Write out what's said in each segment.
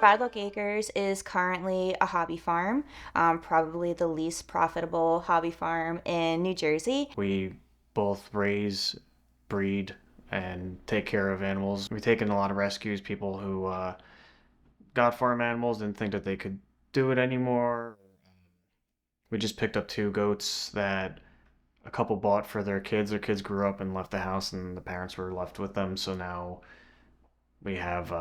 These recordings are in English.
Bad Luck Acres is currently a hobby farm, probably the least profitable hobby farm in New Jersey. We both raise, breed, and take care of animals. We've taken a lot of rescues, people who got farm animals didn't think that they could do it anymore. We just picked up two goats that a couple bought for their kids. Their kids grew up and left the house, and the parents were left with them. So now we have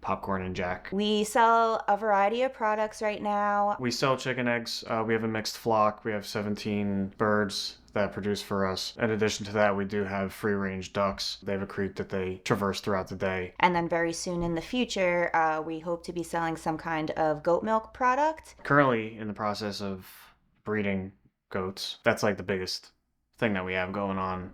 Popcorn and Jack. We sell a variety of products right now. We sell chicken eggs. We have a mixed flock. We have 17 birds that produce for us. In addition to that, we do have free-range ducks. They have a creek that they traverse throughout the day. And then very soon in the future, we hope to be selling some kind of goat milk product. Currently in the process of breeding goats. That's like the biggest thing that we have going on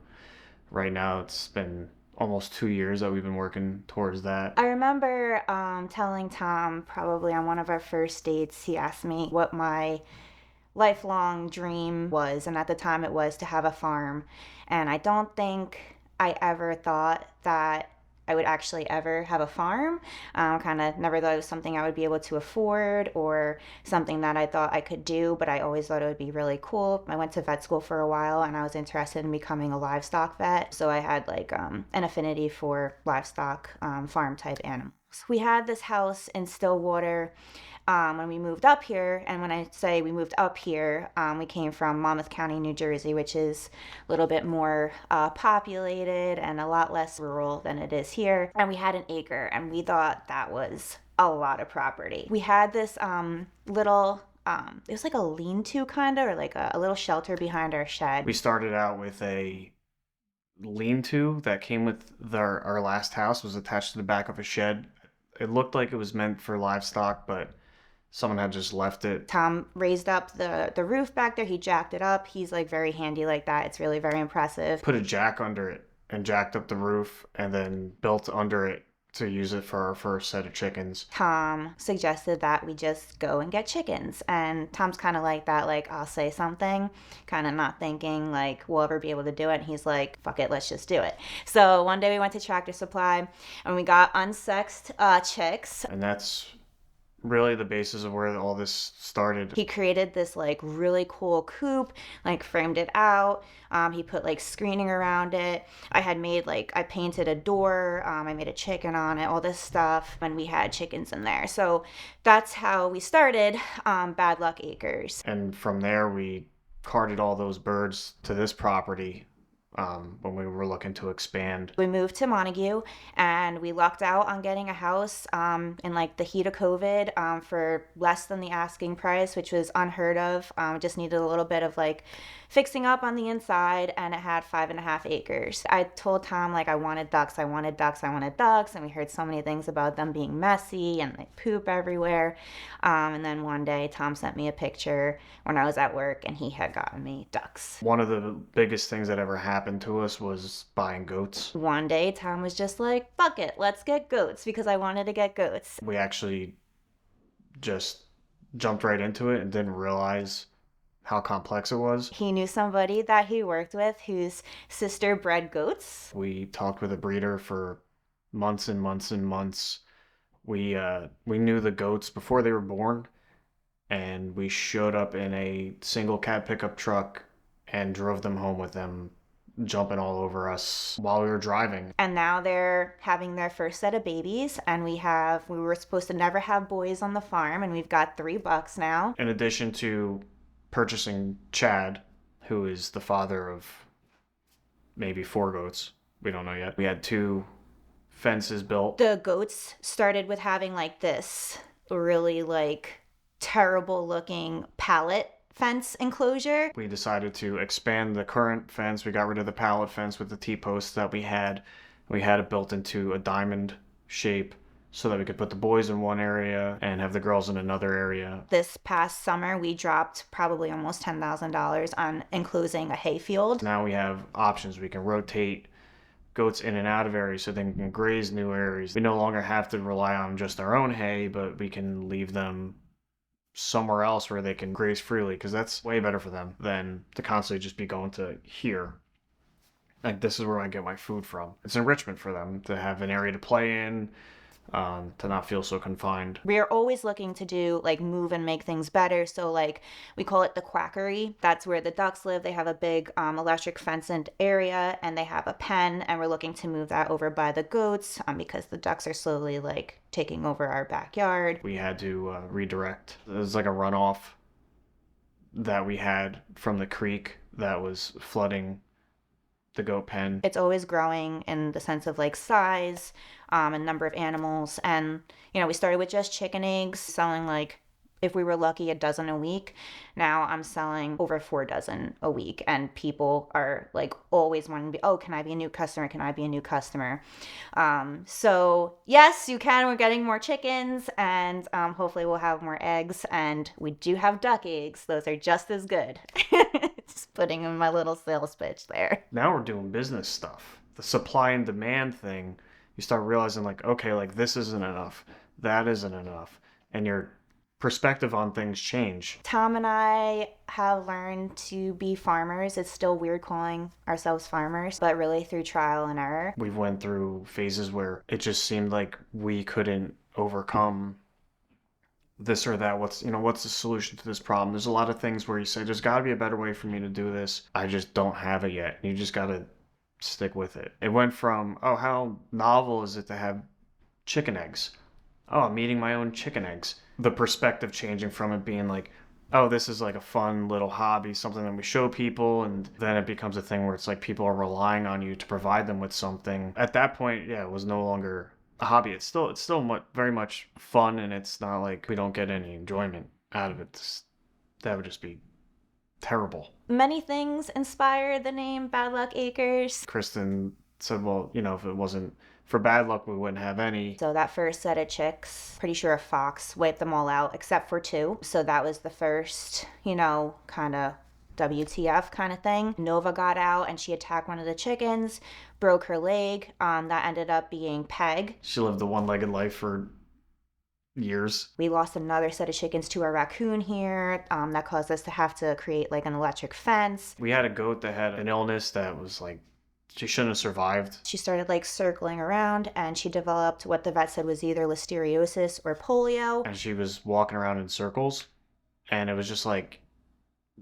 right now. It's been almost 2 years that we've been working towards that. I remember telling Tom, probably on one of our first dates, he asked me what my lifelong dream was, and at the time it was to have a farm. And I don't think I ever thought that I would actually ever have a farm. Kind of never thought it was something I would be able to afford or something that I thought I could do, but I always thought it would be really cool. I went to vet school for a while and I was interested in becoming a livestock vet. So I had like an affinity for livestock farm type animals. We had this house in Stillwater when we moved up here. And when I say we moved up here, we came from Monmouth County, New Jersey, which is a little bit more populated and a lot less rural than it is here. And we had an acre, and we thought that was a lot of property. We had this little it was like a lean-to kind of, or like a little shelter behind our shed. We started out with a lean-to that came with our last house, was attached to the back of a shed. It looked like it was meant for livestock, but someone had just left it. Tom raised up the roof back there. He jacked it up. He's like very handy like that. It's really very impressive. Put a jack under it and jacked up the roof and then built under it to use it for our first set of chickens. Tom suggested that we just go and get chickens. And Tom's kind of like that, like, I'll say something, kind of not thinking like we'll ever be able to do it. And he's like, fuck it, let's just do it. So one day we went to Tractor Supply and we got unsexed chicks. And that's really the basis of where all this started. He created this like really cool coop, like framed it out. He put like screening around it. I had made I painted a door. I made a chicken on it, all this stuff. And we had chickens in there. So that's how we started Bad Luck Acres. And from there, we carted all those birds to this property when we were looking to expand. We moved to Montague and we lucked out on getting a house in like the heat of COVID for less than the asking price, which was unheard of. Just needed a little bit of like fixing up on the inside, and it had 5.5 acres. I told Tom like I wanted ducks, and we heard so many things about them being messy and they poop everywhere. And then one day Tom sent me a picture when I was at work and he had gotten me ducks. One of the biggest things that ever happened to us was buying goats. One day Tom was just like, fuck it, let's get goats, because I wanted to get goats. We actually just jumped right into it and didn't realize how complex it was. He knew somebody that he worked with whose sister bred goats. We talked with a breeder for months and months and months. We knew the goats before they were born, and we showed up in a single cab pickup truck and drove them home with them, jumping all over us while we were driving. And now they're having their first set of babies, and we were supposed to never have boys on the farm, and we've got 3 bucks now. In addition to purchasing Chad, who is the father of maybe 4 goats, we don't know yet. We had 2 fences built. The goats started with having like this really like terrible looking pallet fence enclosure. We decided to expand the current fence. We got rid of the pallet fence with the T-posts that we had. We had it built into a diamond shape so that we could put the boys in one area and have the girls in another area. This past summer, we dropped probably almost $10,000 on enclosing a hayfield. Now we have options. We can rotate goats in and out of areas so they can graze new areas. We no longer have to rely on just our own hay, but we can leave them somewhere else where they can graze freely, because that's way better for them than to constantly just be going to here. Like, this is where I get my food from. It's enrichment for them to have an area to play in, to not feel so confined. We are always looking to do like move and make things better. So like we call it the quackery. That's where the ducks live. They have a big electric fenced area and they have a pen, and we're looking to move that over by the goats because the ducks are slowly like taking over our backyard. We had to redirect. It was like a runoff that we had from the creek that was flooding the goat pen. It's always growing in the sense of like size and number of animals. And, we started with just chicken eggs, selling like, if we were lucky, a dozen a week. Now I'm selling over 4 dozen a week. And people are like always wanting to be, oh, can I be a new customer? Can I be a new customer? So yes, you can. We're getting more chickens and hopefully we'll have more eggs. And we do have duck eggs. Those are just as good. Just putting in my little sales pitch there. Now we're doing business stuff. The supply and demand thing, you start realizing like, okay, like this isn't enough. That isn't enough. And your perspective on things change. Tom and I have learned to be farmers. It's still weird calling ourselves farmers, but really through trial and error. We went through phases where it just seemed like we couldn't overcome this or that. What's the solution to this problem? There's a lot of things where you say there's got to be a better way for me to do this. I just don't have it yet. You just got to stick with it. It went from, oh, how novel is it to have chicken eggs? Oh, I'm eating my own chicken eggs. The perspective changing from it being like, oh, this is like a fun little hobby, something that we show people, and then it becomes a thing where it's like people are relying on you to provide them with something. At that point, yeah, it was no longer a hobby. It's still very much fun, and it's not like we don't get any enjoyment out of it. That would just be terrible. Many things inspire the name Bad Luck Acres. Kristen said, well, if it wasn't for bad luck, we wouldn't have any. So that first set of chicks, pretty sure a fox wiped them all out except for 2. So that was the first, kind of WTF kind of thing. Nova got out and she attacked one of the chickens, broke her leg. That ended up being Peg. She lived the one-legged life for years. We lost another set of chickens to a raccoon here. That caused us to have to create like an electric fence. We had a goat that had an illness that was like, she shouldn't have survived. She started like circling around and she developed what the vet said was either listeriosis or polio. And she was walking around in circles. And it was just like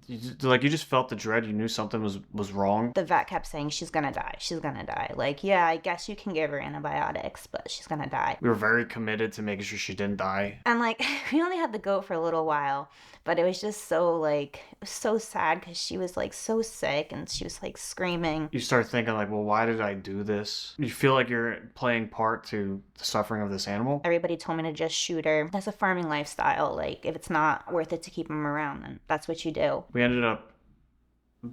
you just felt the dread. You knew something was wrong. The vet kept saying, she's gonna die. She's gonna die. Like, yeah, I guess you can give her antibiotics, but she's gonna die. We were very committed to making sure she didn't die. And like, we only had the goat for a little while, but it was just so like, it was so sad because she was like so sick and she was like screaming. You start thinking like, well, why did I do this? You feel like you're playing part to the suffering of this animal. Everybody told me to just shoot her. That's a farming lifestyle. Like, if it's not worth it to keep them around, then that's what you do. We ended up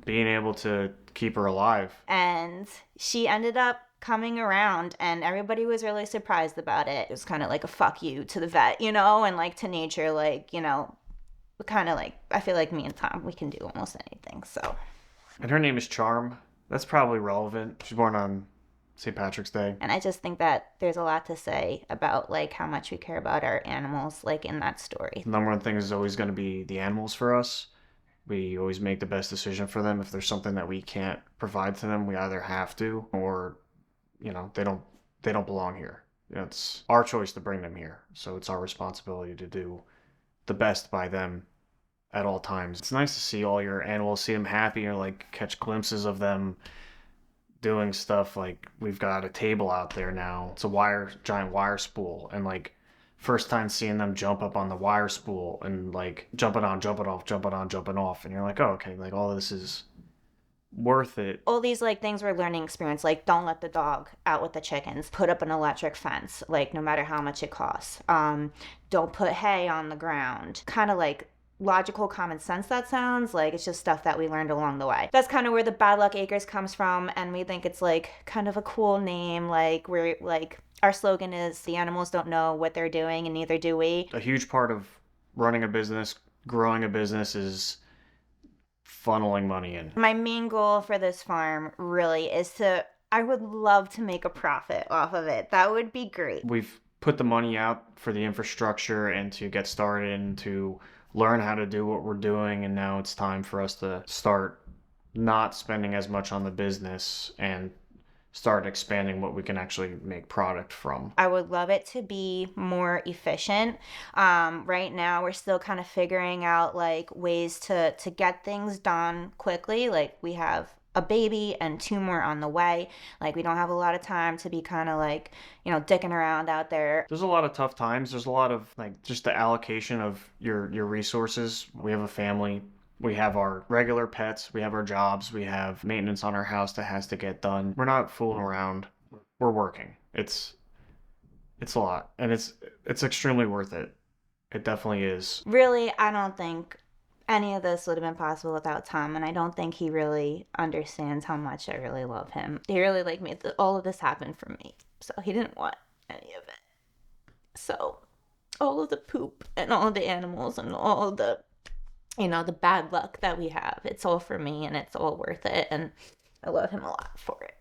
being able to keep her alive. And she ended up coming around and everybody was really surprised about it. It was kind of like a fuck you to the vet, and like to nature, like, kind of like, I feel like me and Tom, we can do almost anything, so. And her name is Charm. That's probably relevant. She's born on St. Patrick's Day. And I just think that there's a lot to say about like how much we care about our animals, like in that story. The number one thing is always going to be the animals for us. We always make the best decision for them. If there's something that we can't provide to them, we either have to or, they don't belong here. It's our choice to bring them here. So it's our responsibility to do the best by them at all times. It's nice to see all your animals, see them happy, or like catch glimpses of them doing stuff. Like we've got a table out there now. It's a giant wire spool, and like first time seeing them jump up on the wire spool and like jumping on, jumping off, jumping on, jumping off, and you're like, oh, okay, like all this is worth it. All these like things were learning experience, like don't let the dog out with the chickens, put up an electric fence, like no matter how much it costs. Don't put hay on the ground. Kind of like logical common sense that sounds like. It's just stuff that we learned along the way. That's kind of where the Bad Luck Acres comes from, and we think it's like kind of a cool name. Like we're like, our slogan is the animals don't know what they're doing and neither do we. A huge part of running a business, growing a business, is funneling money in. My main goal for this farm really is I would love to make a profit off of it. That would be great. We've put the money out for the infrastructure and to get started and to learn how to do what we're doing, and now it's time for us to start not spending as much on the business and start expanding what we can actually make product from. I would love it to be more efficient. Right now, we're still kind of figuring out like ways to get things done quickly. Like we have a baby and two more on the way. Like we don't have a lot of time to be kind of like, dicking around out there. There's a lot of tough times. There's a lot of like just the allocation of your resources. We have a family. We have our regular pets. We have our jobs. We have maintenance on our house that has to get done. We're not fooling around. We're working. It's a lot, and it's extremely worth it. It definitely is. Really, I don't think any of this would have been possible without Tom, and I don't think he really understands how much I really love him. He really like made all of this happen for me, so he didn't want any of it. So all of the poop and all of the animals and all of the the bad luck that we have, it's all for me and it's all worth it, and I love him a lot for it.